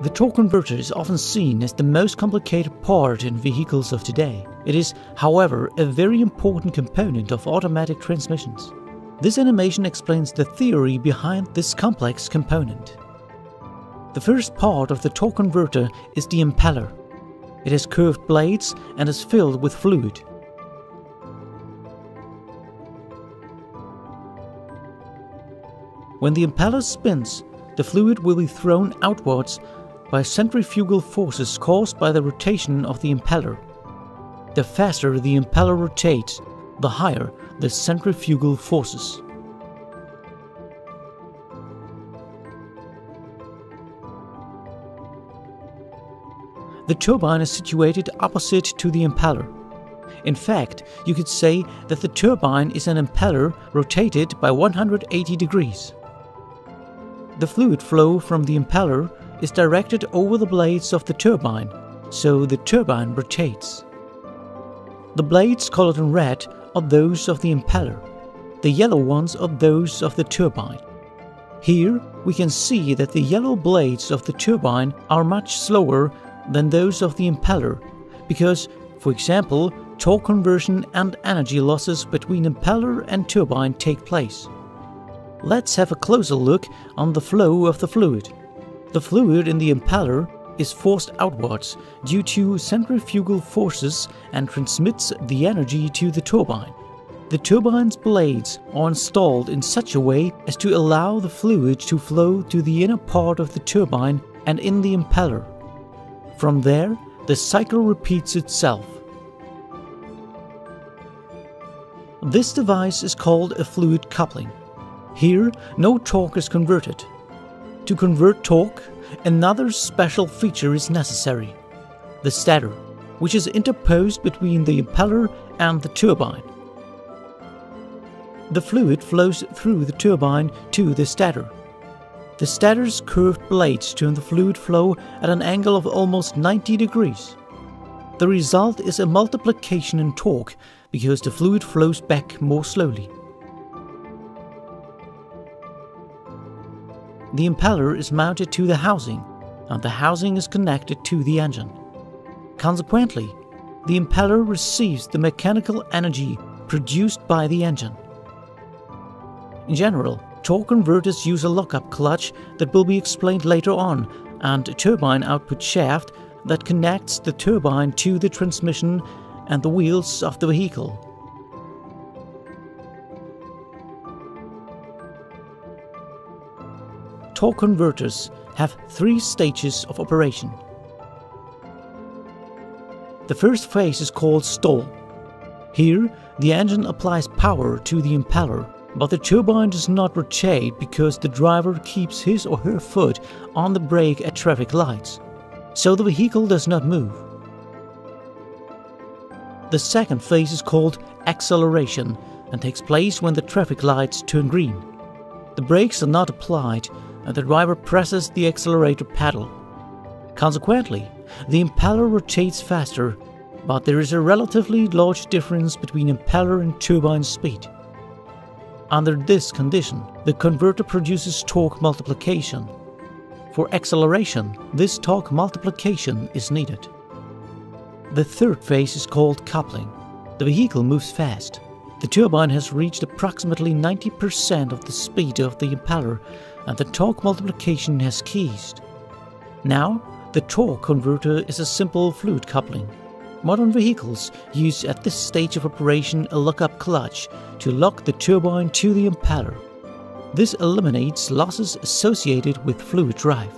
The torque converter is often seen as the most complicated part in vehicles of today. It is, however, a very important component of automatic transmissions. This animation explains the theory behind this complex component. The first part of the torque converter is the impeller. It has curved blades and is filled with fluid. When the impeller spins, the fluid will be thrown outwards by centrifugal forces caused by the rotation of the impeller. The faster the impeller rotates, the higher the centrifugal forces. The turbine is situated opposite to the impeller. In fact, you could say that the turbine is an impeller rotated by 180 degrees. The fluid flow from the impeller is directed over the blades of the turbine, so the turbine rotates. The blades colored in red are those of the impeller. The yellow ones are those of the turbine. Here we can see that the yellow blades of the turbine are much slower than those of the impeller, because, for example, torque conversion and energy losses between impeller and turbine take place. Let's have a closer look on the flow of the fluid. The fluid in the impeller is forced outwards due to centrifugal forces and transmits the energy to the turbine. The turbine's blades are installed in such a way as to allow the fluid to flow to the inner part of the turbine and in the impeller. From there, the cycle repeats itself. This device is called a fluid coupling. Here, no torque is converted. To convert torque, another special feature is necessary: the stator, which is interposed between the impeller and the turbine. The fluid flows through the turbine to the stator. The stator's curved blades turn the fluid flow at an angle of almost 90 degrees. The result is a multiplication in torque because the fluid flows back more slowly. The impeller is mounted to the housing, and the housing is connected to the engine. Consequently, the impeller receives the mechanical energy produced by the engine. In general, torque converters use a lockup clutch that will be explained later on, and a turbine output shaft that connects the turbine to the transmission and the wheels of the vehicle. Torque converters have 3 stages of operation. The first phase is called stall. Here, the engine applies power to the impeller, but the turbine does not rotate because the driver keeps his or her foot on the brake at traffic lights, so the vehicle does not move. The second phase is called acceleration and takes place when the traffic lights turn green. The brakes are not applied and the driver presses the accelerator pedal. Consequently, the impeller rotates faster, but there is a relatively large difference between impeller and turbine speed. Under this condition, the converter produces torque multiplication. For acceleration, this torque multiplication is needed. The third phase is called coupling. The vehicle moves fast. The turbine has reached approximately 90% of the speed of the impeller, and the torque multiplication has ceased. Now, the torque converter is a simple fluid coupling. Modern vehicles use at this stage of operation a lockup clutch to lock the turbine to the impeller. This eliminates losses associated with fluid drive.